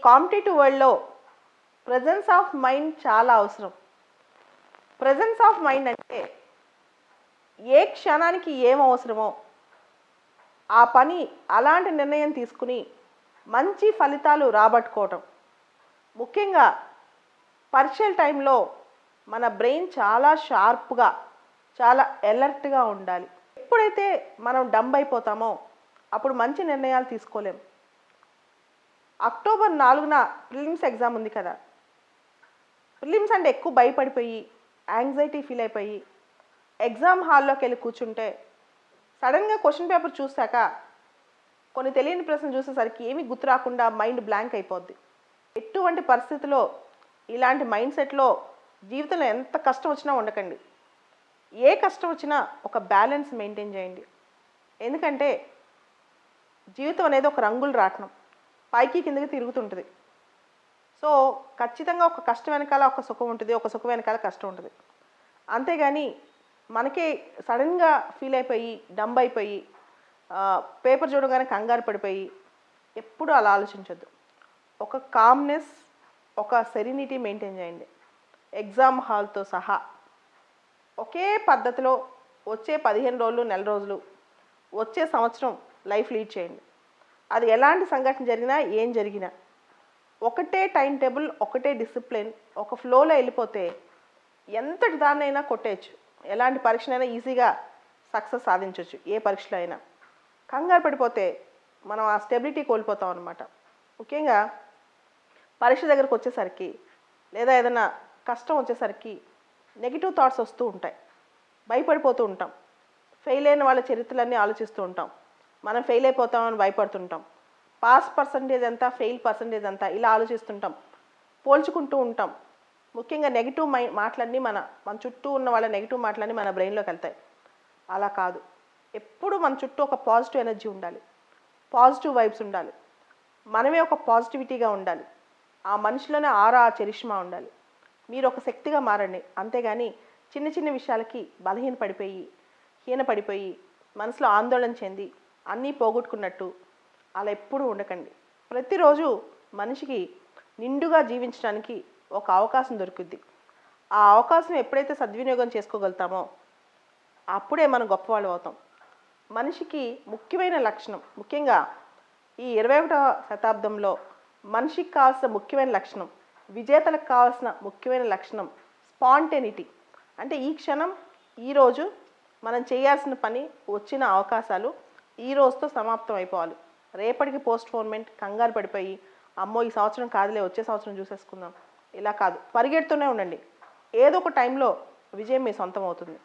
Competitive వరల్డ్లో presence of mind చాలా అవసరం. ప్రెజెన్స్ ఆఫ్ మైండ్ అంటే ఏ క్షణానికి ఏం అవసరమో ఆ పని అలాంటి నిర్ణయం తీసుకుని మంచి ఫలితాలు రాబట్టుకోవటం. ముఖ్యంగా పరీక్షల టైంలో మన బ్రెయిన్ చాలా షార్ప్గా, చాలా ఎలర్ట్గా ఉండాలి. ఎప్పుడైతే మనం డంబ్ అయిపోతామో అప్పుడు మంచి నిర్ణయాలు తీసుకోలేం. అక్టోబర్ 4న ప్రిలిమ్స్ ఎగ్జామ్ ఉంది కదా. ప్రిలిమ్స్ అంటే ఎక్కువ భయపడిపోయి యాంగ్జైటీ ఫీల్ అయిపోయి ఎగ్జామ్ హాల్లోకి వెళ్ళి కూర్చుంటే సడన్గా క్వశ్చన్ పేపర్ చూశాక కొన్ని తెలియని ప్రశ్నలు చూసేసరికి ఏమీ గుర్తు రాకుండా మైండ్ బ్లాంక్ అయిపోద్ది. ఎటువంటి పరిస్థితిలో ఇలాంటి మైండ్ సెట్లో జీవితంలో ఎంత కష్టం వచ్చినా ఉండకండి. ఏ కష్టం వచ్చినా ఒక బ్యాలెన్స్ మెయింటైన్ చేయండి. ఎందుకంటే జీవితం అనేది ఒక రంగుల రాట్నం, పైకి కిందకి తిరుగుతుంటుంది. సో ఖచ్చితంగా ఒక కష్టం వెనకాల ఒక సుఖం ఉంటుంది, ఒక సుఖం వెనకాల కష్టం ఉంటుంది. అంతేగాని మనకే సడన్గా ఫీల్ అయిపోయి డంబ్ అయిపోయి పేపర్ చూడగానే కంగారు పడిపోయి ఎప్పుడూ అలా ఆలోచించొద్దు. ఒక కామ్నెస్, ఒక సెరెనిటీ మెయింటైన్ చేయండి. ఎగ్జామ్ హాల్తో సహా ఒకే పద్ధతిలో వచ్చే 15 రోజులు, నెల రోజులు, వచ్చే సంవత్సరం లైఫ్ లీడ్ చేయండి. అది ఎలాంటి సంఘటన జరిగినా ఏం జరిగినా ఒకటే టైం టేబుల్, ఒకటే డిసిప్లిన్, ఒక ఫ్లోలో వెళ్ళిపోతే ఎంతటి దాన్నైనా కొట్టేయచ్చు. ఎలాంటి పరీక్షనైనా ఈజీగా సక్సెస్ సాధించవచ్చు. ఏ పరీక్షలో అయినా కంగారు పడిపోతే మనం ఆ స్టెబిలిటీ కోల్పోతాం అన్నమాట. ముఖ్యంగా పరీక్ష దగ్గరకు వచ్చేసరికి లేదా ఏదైనా కష్టం వచ్చేసరికి నెగిటివ్ థాట్స్ వస్తూ ఉంటాయి, భయపడిపోతూ ఉంటాం. ఫెయిల్ అయిన వాళ్ళ చరిత్రలన్నీ ఆలోచిస్తూ ఉంటాం, మనం ఫెయిల్ అయిపోతామని భయపడుతుంటాం. పాస్ పర్సంటేజ్ ఎంత, ఫెయిల్ పర్సంటేజ్ ఎంత, ఇలా ఆలోచిస్తుంటాం, పోల్చుకుంటూ ఉంటాం. ముఖ్యంగా నెగిటివ్ మాటలన్నీ మన చుట్టూ ఉన్న వాళ్ళ నెగిటివ్ మాటలన్నీ మన బ్రెయిన్లోకి వెళ్తాయి. అలా కాదు, ఎప్పుడు మన చుట్టూ ఒక పాజిటివ్ ఎనర్జీ ఉండాలి, పాజిటివ్ వైబ్స్ ఉండాలి, మనమే ఒక పాజిటివిటీగా ఉండాలి. ఆ మనిషిలోనే ఆరా, చరిష్మా ఉండాలి. మీరు ఒక శక్తిగా మారండి. అంతేగాని చిన్న చిన్న విషయాలకి హీనపడిపోయి మనసులో ఆందోళన చెంది అన్నీ పోగొట్టుకున్నట్టు అలా ఎప్పుడూ ఉండకండి. ప్రతిరోజు మనిషికి నిండుగా జీవించడానికి ఒక అవకాశం దొరుకుద్ది. ఆ అవకాశం ఎప్పుడైతే సద్వినియోగం చేసుకోగలుగుతామో అప్పుడే మనం గొప్పవాళ్ళు అవుతాం. మనిషికి ముఖ్యమైన లక్షణం, ముఖ్యంగా ఈ 21వ శతాబ్దంలో మనిషికి కావాల్సిన ముఖ్యమైన లక్షణం, విజేతలకు కావాల్సిన ముఖ్యమైన లక్షణం స్పాంటేనిటీ. అంటే ఈ క్షణం, ఈరోజు మనం చేయాల్సిన పని, వచ్చిన అవకాశాలు ఈ రోజుతో సమాప్తం అయిపోవాలి. రేపటికి పోస్ట్పోన్మెంట్, కంగారు పడిపోయి అమ్మో ఈ సంవత్సరం కాదులే వచ్చే సంవత్సరం చూసేసుకుందాం, ఇలా కాదు. పరిగెడుతూనే ఉండండి. ఏదో ఒక టైంలో విజయం మీ సొంతం అవుతుంది.